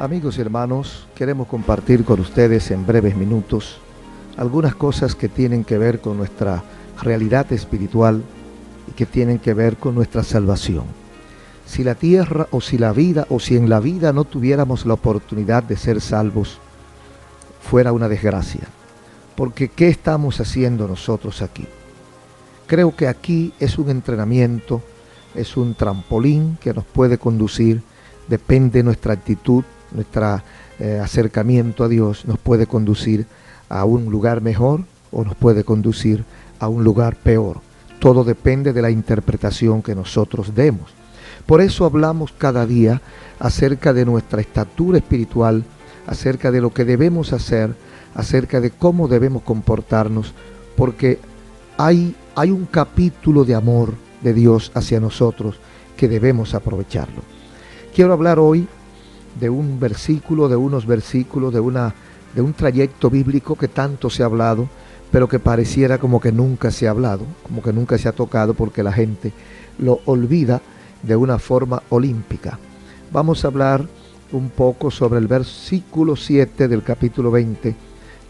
Amigos y hermanos, queremos compartir con ustedes en breves minutos algunas cosas que tienen que ver con nuestra realidad espiritual y que tienen que ver con nuestra salvación. Si la tierra o si la vida o si en la vida no tuviéramos la oportunidad de ser salvos, fuera una desgracia. Porque ¿qué estamos haciendo nosotros aquí? Creo que aquí es un entrenamiento, es un trampolín que nos puede conducir, depende de nuestra actitud, nuestro acercamiento a Dios, nos puede conducir a un lugar mejor o nos puede conducir a un lugar peor. Todo depende de la interpretación que nosotros demos. Por eso hablamos cada día acerca de nuestra estatura espiritual, acerca de lo que debemos hacer, acerca de cómo debemos comportarnos, porque hay un capítulo de amor de Dios hacia nosotros que debemos aprovecharlo. Quiero hablar hoy de un versículo, de unos versículos, de un trayecto bíblico que tanto se ha hablado, pero que pareciera como que nunca se ha hablado, como que nunca se ha tocado, porque la gente lo olvida de una forma olímpica. Vamos a hablar un poco sobre el versículo 7 del capítulo 20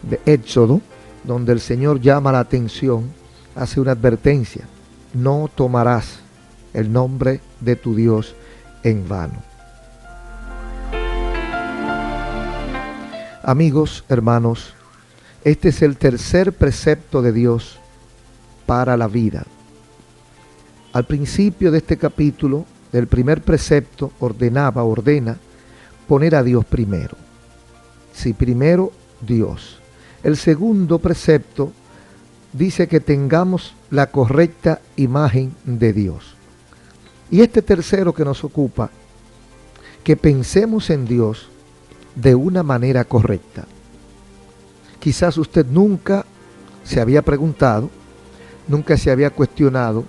de Éxodo, donde el Señor llama la atención, hace una advertencia: no tomarás el nombre de tu Dios en vano. Amigos, hermanos, este es el tercer precepto de Dios para la vida. Al principio de este capítulo, del primer precepto, ordena poner a Dios primero. Sí, primero Dios. El segundo precepto dice que tengamos la correcta imagen de Dios. Y este tercero que nos ocupa, que pensemos en Dios de una manera correcta. Quizás usted nunca se había preguntado, nunca se había cuestionado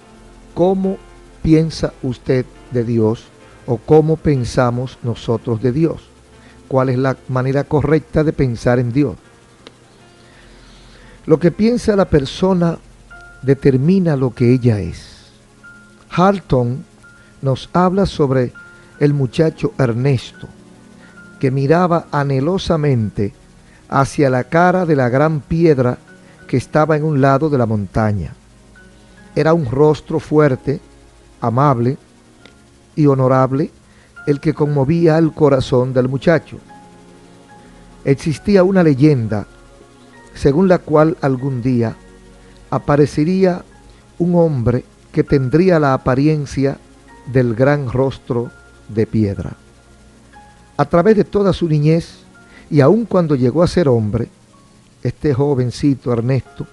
cómo piensa usted de Dios o cómo pensamos nosotros de Dios. ¿Cuál es la manera correcta de pensar en Dios? Lo que piensa la persona determina lo que ella es. Halton nos habla sobre el muchacho Ernesto, que miraba anhelosamente hacia la cara de la gran piedra que estaba en un lado de la montaña. Era un rostro fuerte, amable y honorable el que conmovía el corazón del muchacho. Existía una leyenda según la cual algún día aparecería un hombre que tendría la apariencia del gran rostro de piedra. A través de toda su niñez, y aun cuando llegó a ser hombre, este jovencito Ernesto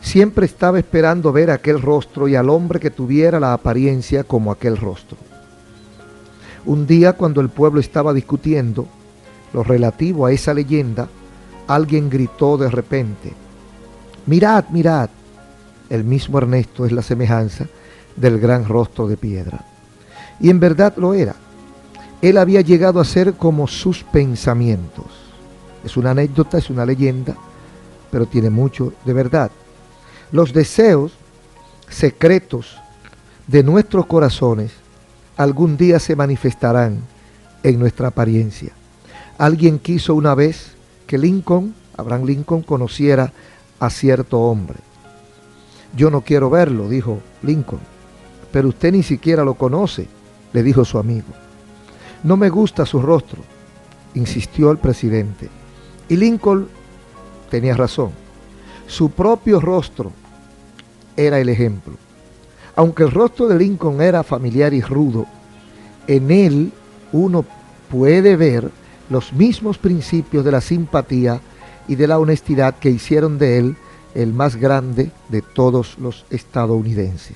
siempre estaba esperando ver aquel rostro y al hombre que tuviera la apariencia como aquel rostro. Un día, cuando el pueblo estaba discutiendo lo relativo a esa leyenda, alguien gritó de repente: «Mirad, mirad». El mismo Ernesto es la semejanza del gran rostro de piedra. Y en verdad lo era. Él había llegado a ser como sus pensamientos. Es una anécdota, es una leyenda, pero tiene mucho de verdad. Los deseos secretos de nuestros corazones algún día se manifestarán en nuestra apariencia. Alguien quiso una vez que Abraham Lincoln, conociera a cierto hombre. «Yo no quiero verlo», dijo Lincoln. «Pero usted ni siquiera lo conoce», le dijo su amigo. «No me gusta su rostro», insistió el presidente. Y Lincoln tenía razón. Su propio rostro era el ejemplo. Aunque el rostro de Lincoln era familiar y rudo, en él uno puede ver los mismos principios de la simpatía y de la honestidad que hicieron de él el más grande de todos los estadounidenses.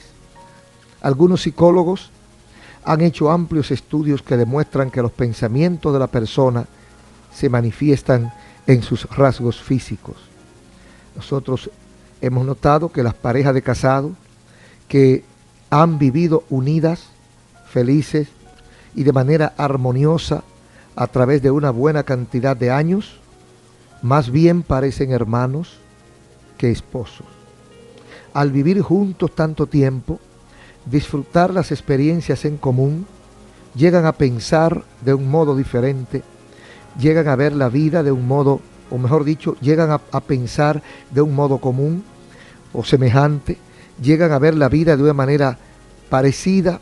Algunos psicólogos han hecho amplios estudios que demuestran que los pensamientos de la persona se manifiestan en sus rasgos físicos. Nosotros hemos notado que las parejas de casados que han vivido unidas, felices y de manera armoniosa a través de una buena cantidad de años, más bien parecen hermanos que esposos. Al vivir juntos tanto tiempo, disfrutar las experiencias en común, llegan a pensar de un modo diferente, llegan a ver la vida de un modo, o mejor dicho, llegan a pensar de un modo común o semejante, llegan a ver la vida de una manera parecida,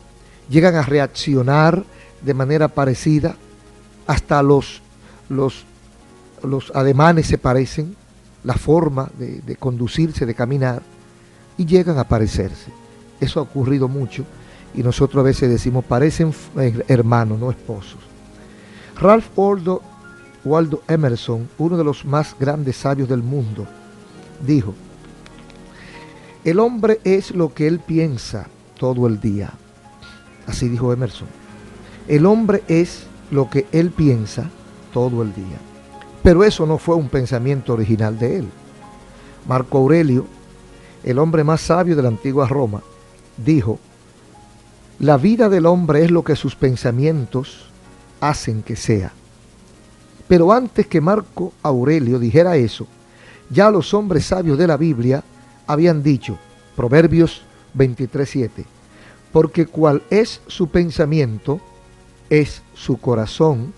llegan a reaccionar de manera parecida, hasta los ademanes se parecen, la forma de conducirse, de caminar, y llegan a parecerse. Eso ha ocurrido mucho y nosotros a veces decimos, parecen hermanos, no esposos. Ralph Waldo Emerson, uno de los más grandes sabios del mundo, dijo: el hombre es lo que él piensa todo el día. Así dijo Emerson. El hombre es lo que él piensa todo el día. Pero eso no fue un pensamiento original de él. Marco Aurelio, el hombre más sabio de la antigua Roma, dijo: la vida del hombre es lo que sus pensamientos hacen que sea. Pero antes que Marco Aurelio dijera eso, ya los hombres sabios de la Biblia habían dicho, Proverbios 23:7, porque cual es su pensamiento, es su corazón,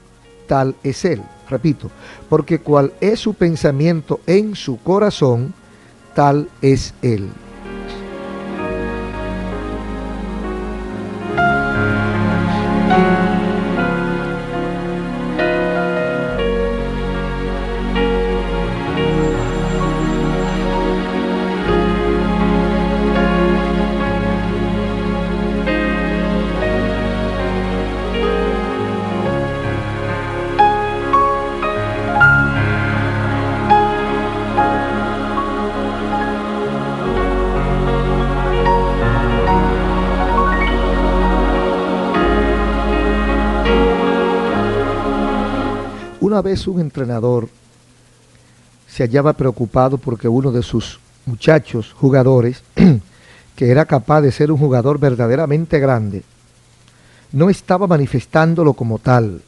tal es él. Repito, porque cual es su pensamiento en su corazón, tal es él. Una vez un entrenador se hallaba preocupado porque uno de sus muchachos jugadores, que era capaz de ser un jugador verdaderamente grande, no estaba manifestándolo como tal.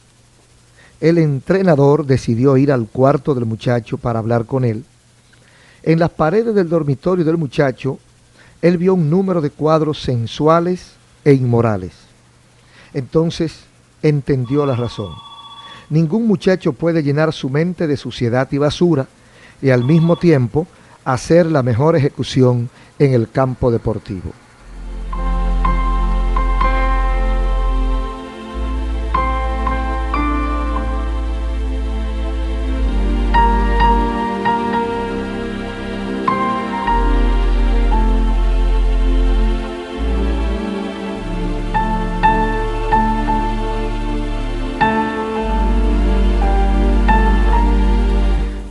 El entrenador decidió ir al cuarto del muchacho para hablar con él. En las paredes del dormitorio del muchacho, él vio un número de cuadros sensuales e inmorales. Entonces entendió la razón. Ningún muchacho puede llenar su mente de suciedad y basura y al mismo tiempo hacer la mejor ejecución en el campo deportivo.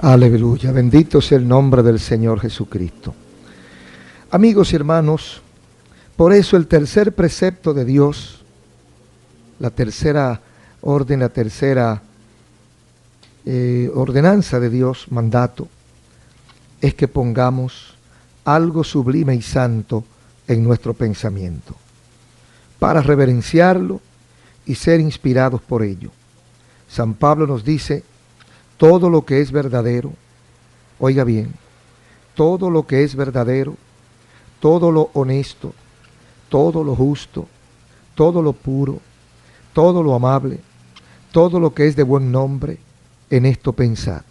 Aleluya, bendito sea el nombre del Señor Jesucristo. Amigos y hermanos, por eso el tercer precepto de Dios, la tercera orden, la tercera ordenanza de Dios, mandato, es que pongamos algo sublime y santo en nuestro pensamiento, para reverenciarlo y ser inspirados por ello. San Pablo nos dice: todo lo que es verdadero, oiga bien, todo lo que es verdadero, todo lo honesto, todo lo justo, todo lo puro, todo lo amable, todo lo que es de buen nombre, en esto pensad.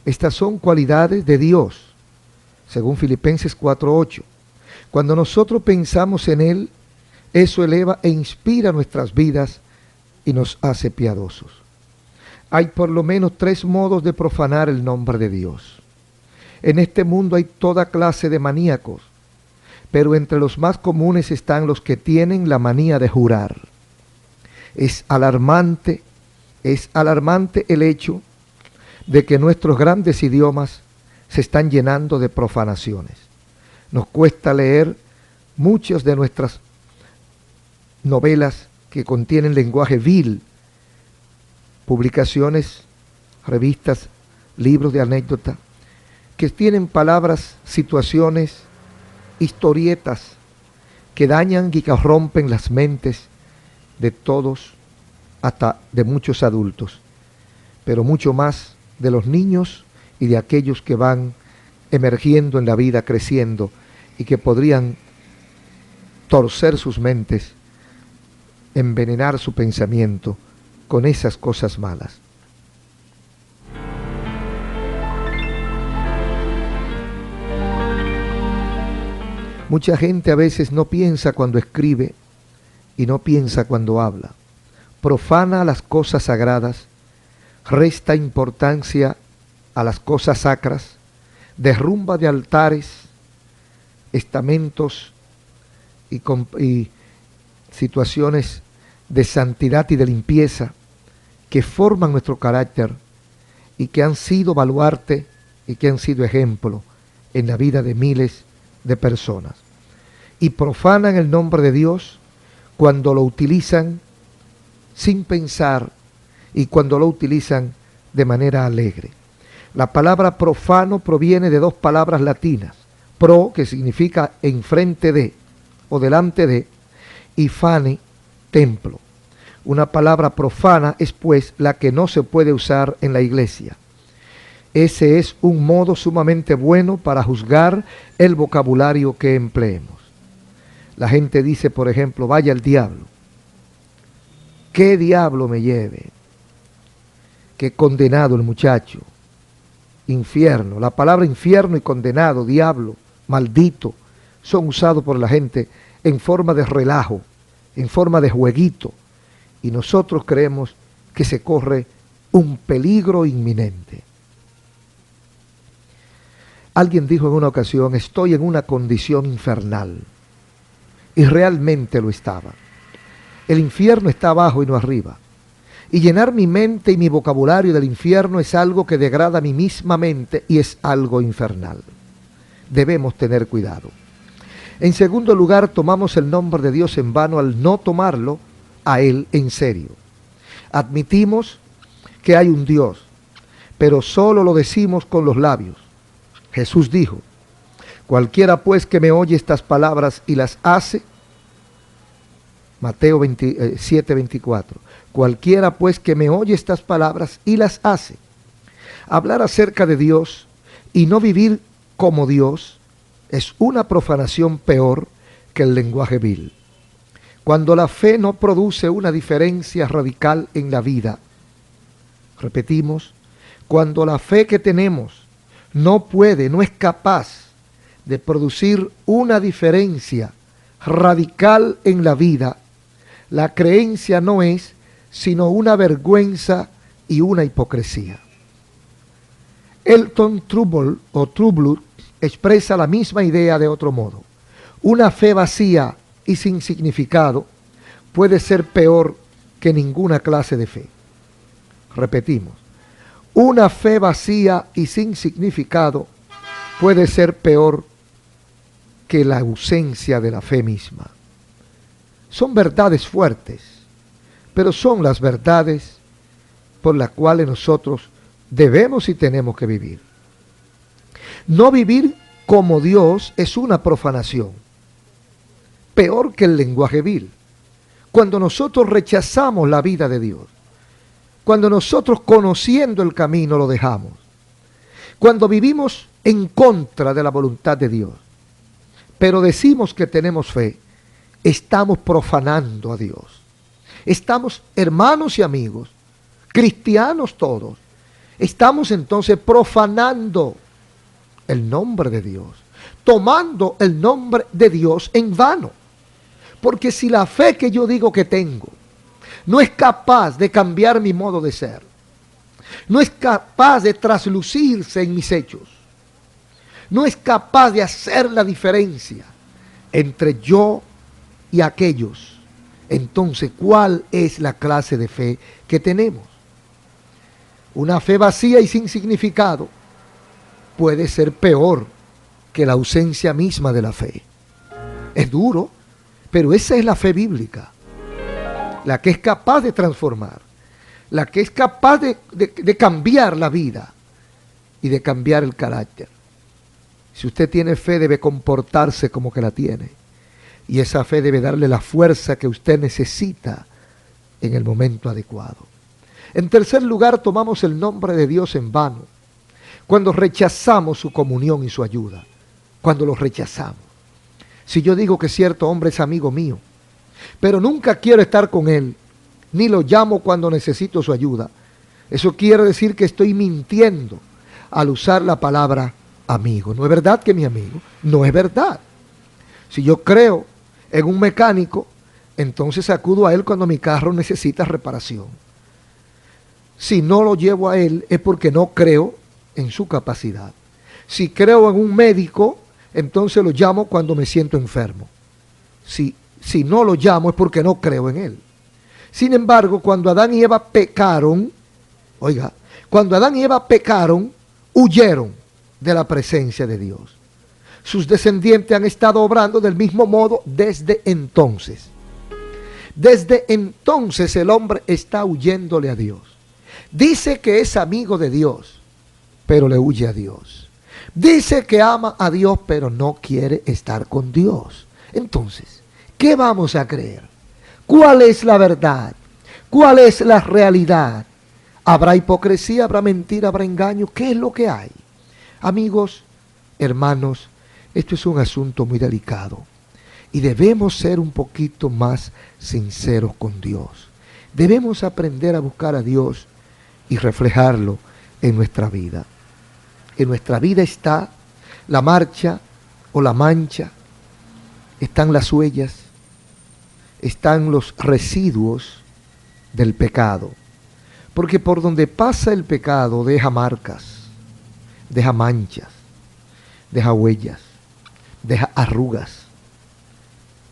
Estas son cualidades de Dios, según Filipenses 4:8. Cuando nosotros pensamos en Él, eso eleva e inspira nuestras vidas y nos hace piadosos. Hay por lo menos 3 modos de profanar el nombre de Dios. En este mundo hay toda clase de maníacos, pero entre los más comunes están los que tienen la manía de jurar. Es alarmante el hecho de que nuestros grandes idiomas se están llenando de profanaciones. Nos cuesta leer muchas de nuestras novelas que contienen lenguaje vil, publicaciones, revistas, libros de anécdota, que tienen palabras, situaciones, historietas que dañan y que rompen las mentes de todos, hasta de muchos adultos, pero mucho más de los niños y de aquellos que van emergiendo en la vida, creciendo, y que podrían torcer sus mentes, envenenar su pensamiento con esas cosas malas. Mucha gente a veces no piensa cuando escribe y no piensa cuando habla. Profana las cosas sagradas, resta importancia a las cosas sacras, derrumba de altares, estamentos y situaciones de santidad y de limpieza que forman nuestro carácter y que han sido baluarte y que han sido ejemplo en la vida de miles de personas. Y profanan el nombre de Dios cuando lo utilizan sin pensar y cuando lo utilizan de manera alegre. La palabra profano proviene de dos palabras latinas, pro, que significa enfrente de o delante de, y fane, templo. Una palabra profana es pues la que no se puede usar en la iglesia. Ese es un modo sumamente bueno para juzgar el vocabulario que empleemos. La gente dice, por ejemplo, vaya el diablo. ¿Qué diablo me lleve? Qué condenado el muchacho. Infierno. La palabra infierno y condenado, diablo, maldito, son usados por la gente en forma de relajo, en forma de jueguito. Y nosotros creemos que se corre un peligro inminente. Alguien dijo en una ocasión, estoy en una condición infernal. Y realmente lo estaba. El infierno está abajo y no arriba. Y llenar mi mente y mi vocabulario del infierno es algo que degrada mi misma mente y es algo infernal. Debemos tener cuidado. En segundo lugar, tomamos el nombre de Dios en vano al no tomarlo a Él en serio. Admitimos que hay un Dios, pero solo lo decimos con los labios. Jesús dijo, cualquiera pues que me oye estas palabras y las hace, Mateo 7:24, cualquiera pues que me oye estas palabras y las hace. Hablar acerca de Dios y no vivir como Dios es una profanación peor que el lenguaje vil. Cuando la fe no produce una diferencia radical en la vida, repetimos, cuando la fe que tenemos no es capaz de producir una diferencia radical en la vida, la creencia no es sino una vergüenza y una hipocresía. Elton Trueblood expresa la misma idea de otro modo. Una fe vacía y sin significado puede ser peor que ninguna clase de fe. Repetimos, una fe vacía y sin significado puede ser peor que la ausencia de la fe misma. Son verdades fuertes, pero son las verdades por las cuales nosotros debemos y tenemos que vivir. No vivir como Dios es una profanación, peor que el lenguaje vil. Cuando nosotros rechazamos la vida de Dios, cuando nosotros conociendo el camino lo dejamos, cuando vivimos en contra de la voluntad de Dios, pero decimos que tenemos fe, estamos profanando a Dios. Estamos, hermanos y amigos, cristianos todos, estamos entonces profanando el nombre de Dios, tomando el nombre de Dios en vano. Porque si la fe que yo digo que tengo no es capaz de cambiar mi modo de ser, no es capaz de traslucirse en mis hechos, no es capaz de hacer la diferencia entre yo y aquellos, entonces, ¿cuál es la clase de fe que tenemos? Una fe vacía y sin significado puede ser peor que la ausencia misma de la fe. Es duro, pero esa es la fe bíblica, la que es capaz de transformar, la que es capaz de cambiar la vida y de cambiar el carácter. Si usted tiene fe, debe comportarse como que la tiene. Y esa fe debe darle la fuerza que usted necesita en el momento adecuado. En tercer lugar, tomamos el nombre de Dios en vano cuando rechazamos su comunión y su ayuda. Cuando lo rechazamos. Si yo digo que cierto hombre es amigo mío, pero nunca quiero estar con él, ni lo llamo cuando necesito su ayuda, eso quiere decir que estoy mintiendo al usar la palabra amigo. ¿No es verdad que mi amigo? No es verdad. Si yo creo en un mecánico, entonces acudo a él cuando mi carro necesita reparación. Si no lo llevo a él es porque no creo en su capacidad. Si creo en un médico, entonces lo llamo cuando me siento enfermo. Si no lo llamo es porque no creo en él. Sin embargo, cuando Adán y Eva pecaron, cuando Adán y Eva pecaron, huyeron de la presencia de Dios. Sus descendientes han estado obrando del mismo modo desde entonces. Desde entonces el hombre está huyéndole a Dios. Dice que es amigo de Dios, pero le huye a Dios. Dice que ama a Dios, pero no quiere estar con Dios. Entonces, ¿qué vamos a creer? ¿Cuál es la verdad? ¿Cuál es la realidad? ¿Habrá hipocresía, habrá mentira, habrá engaño? ¿Qué es lo que hay? Amigos, hermanos, esto es un asunto muy delicado y debemos ser un poquito más sinceros con Dios. Debemos aprender a buscar a Dios y reflejarlo en nuestra vida. En nuestra vida está la marcha o la mancha, están las huellas, están los residuos del pecado. Porque por donde pasa el pecado deja marcas, deja manchas, deja huellas, deja arrugas.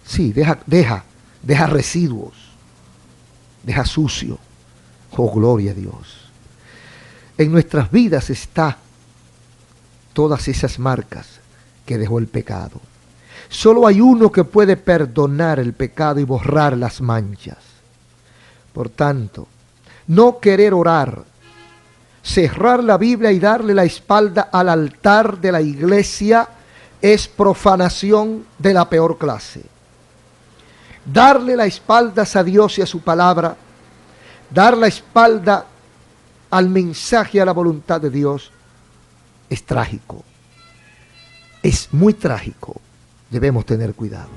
Sí, deja residuos, deja sucio. Oh, gloria a Dios. En nuestras vidas está todas esas marcas que dejó el pecado. Solo hay uno que puede perdonar el pecado y borrar las manchas. Por tanto, no querer orar, cerrar la Biblia y darle la espalda al altar de la iglesia es profanación de la peor clase. Darle la espalda a Dios y a su palabra, dar la espalda al mensaje y a la voluntad de Dios es trágico. Es muy trágico. Debemos tener cuidado.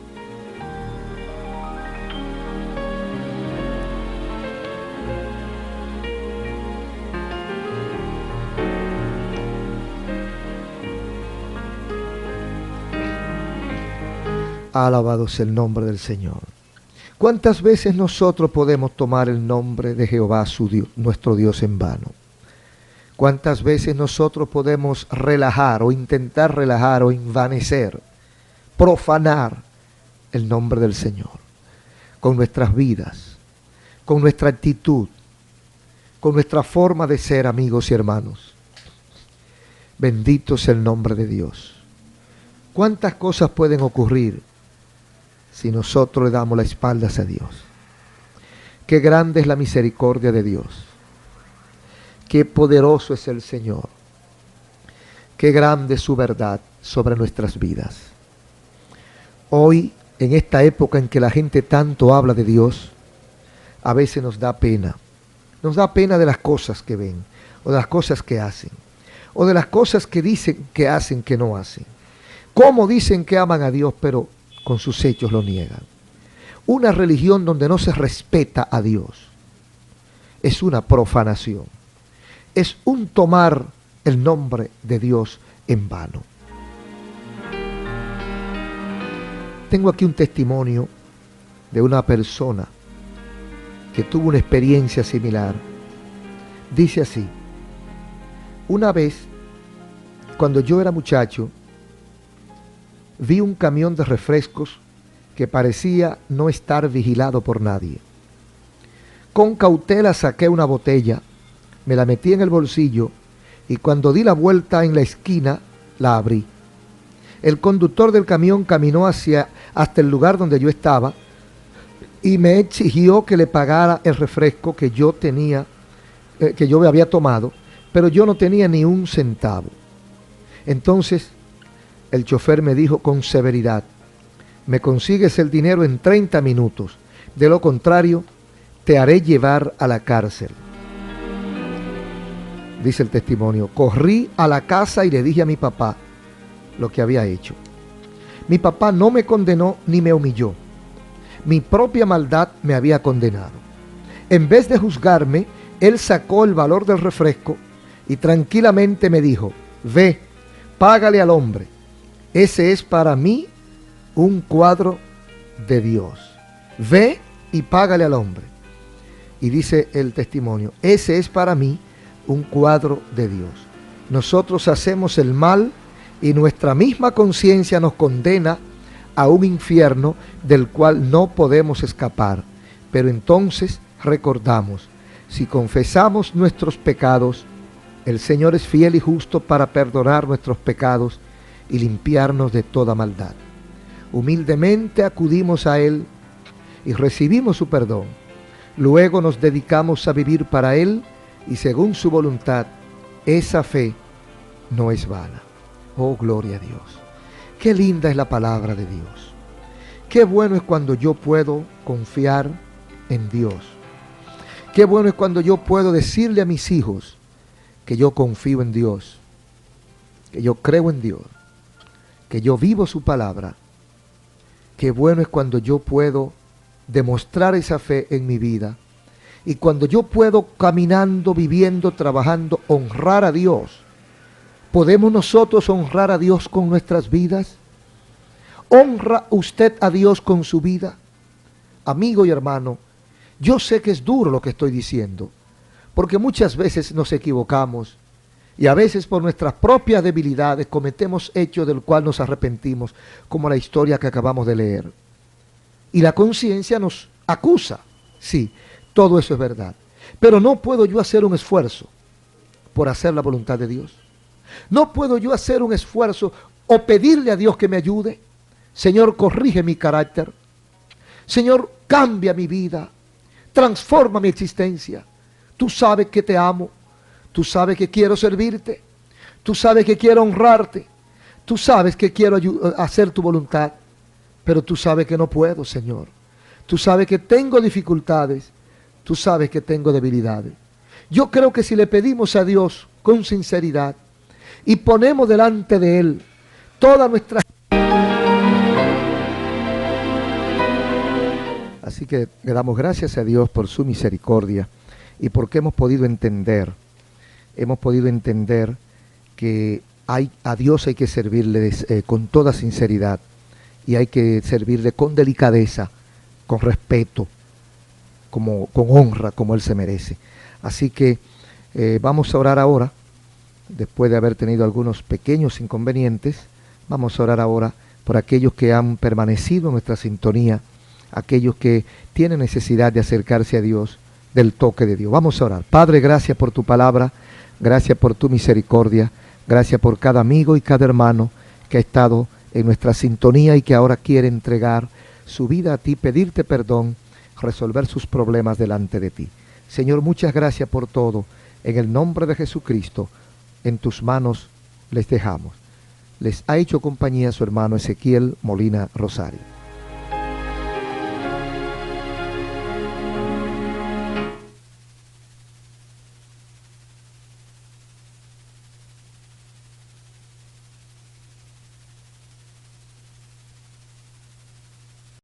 Alabado sea el nombre del Señor. ¿Cuántas veces nosotros podemos tomar el nombre de Jehová, su Dios, nuestro Dios, en vano? ¿Cuántas veces nosotros podemos relajar o intentar relajar o envanecer, profanar el nombre del Señor con nuestras vidas, con nuestra actitud, con nuestra forma de ser, amigos y hermanos? Bendito sea el nombre de Dios. ¿Cuántas cosas pueden ocurrir si nosotros le damos la espalda a Dios? Qué grande es la misericordia de Dios. Qué poderoso es el Señor. Qué grande es su verdad sobre nuestras vidas. Hoy, en esta época en que la gente tanto habla de Dios, a veces nos da pena. Nos da pena de las cosas que ven, o de las cosas que hacen, o de las cosas que dicen que hacen que no hacen. Cómo dicen que aman a Dios, pero con sus hechos lo niegan. Una religión donde no se respeta a Dios es una profanación. Es un tomar el nombre de Dios en vano. Tengo aquí un testimonio de una persona que tuvo una experiencia similar. Dice así: una vez, cuando yo era muchacho, vi un camión de refrescos que parecía no estar vigilado por nadie. Con cautela saqué una botella, me la metí en el bolsillo y cuando di la vuelta en la esquina, la abrí. El conductor del camión caminó hasta el lugar donde yo estaba y me exigió que le pagara el refresco que yo me había tomado, pero yo no tenía ni un centavo. Entonces el chofer me dijo con severidad: me consigues el dinero en 30 minutos, de lo contrario te haré llevar a la cárcel. Dice el testimonio: corrí a la casa y le dije a mi papá lo que había hecho. Mi papá no me condenó ni me humilló. Mi propia maldad me había condenado. En vez de juzgarme, él sacó el valor del refresco y tranquilamente me dijo: ve, págale al hombre. Ese es para mí un cuadro de Dios. Ve y págale al hombre. Y dice el testimonio, ese es para mí un cuadro de Dios. Nosotros hacemos el mal y nuestra misma conciencia nos condena a un infierno del cual no podemos escapar. Pero entonces recordamos, si confesamos nuestros pecados, el Señor es fiel y justo para perdonar nuestros pecados y limpiarnos de toda maldad. Humildemente acudimos a Él y recibimos su perdón. Luego nos dedicamos a vivir para Él y según su voluntad. Esa fe no es vana. Oh, gloria a Dios. Qué linda es la palabra de Dios. Qué bueno es cuando yo puedo confiar en Dios. Qué bueno es cuando yo puedo decirle a mis hijos que yo confío en Dios, que yo creo en Dios, que yo vivo su palabra. Qué bueno es cuando yo puedo demostrar esa fe en mi vida y cuando yo puedo caminando, viviendo, trabajando, honrar a Dios. ¿Podemos nosotros honrar a Dios con nuestras vidas? ¿Honra usted a Dios con su vida? Amigo y hermano, yo sé que es duro lo que estoy diciendo, porque muchas veces nos equivocamos y a veces por nuestras propias debilidades cometemos hechos del cual nos arrepentimos, como la historia que acabamos de leer. Y la conciencia nos acusa. Sí, todo eso es verdad. Pero no puedo yo hacer un esfuerzo por hacer la voluntad de Dios. No puedo yo hacer un esfuerzo o pedirle a Dios que me ayude. Señor, corrige mi carácter. Señor, cambia mi vida. Transforma mi existencia. Tú sabes que te amo. Tú sabes que quiero servirte. Tú sabes que quiero honrarte. Tú sabes que quiero hacer tu voluntad. Pero tú sabes que no puedo, Señor. Tú sabes que tengo dificultades. Tú sabes que tengo debilidades. Yo creo que si le pedimos a Dios con sinceridad y ponemos delante de Él toda nuestra... Así que le damos gracias a Dios por su misericordia y porque hemos podido entender que a Dios hay que servirle con toda sinceridad y hay que servirle con delicadeza, con respeto, con honra, como Él se merece. Así que vamos a orar ahora, después de haber tenido algunos pequeños inconvenientes. Vamos a orar ahora por aquellos que han permanecido en nuestra sintonía, aquellos que tienen necesidad de acercarse a Dios, del toque de Dios. Vamos a orar. Padre, gracias por tu palabra, gracias por tu misericordia, gracias por cada amigo y cada hermano que ha estado en nuestra sintonía y que ahora quiere entregar su vida a ti, pedirte perdón, resolver sus problemas delante de ti. Señor, muchas gracias por todo. En el nombre de Jesucristo, en tus manos les dejamos. Les ha hecho compañía su hermano Ezequiel Molina Rosario.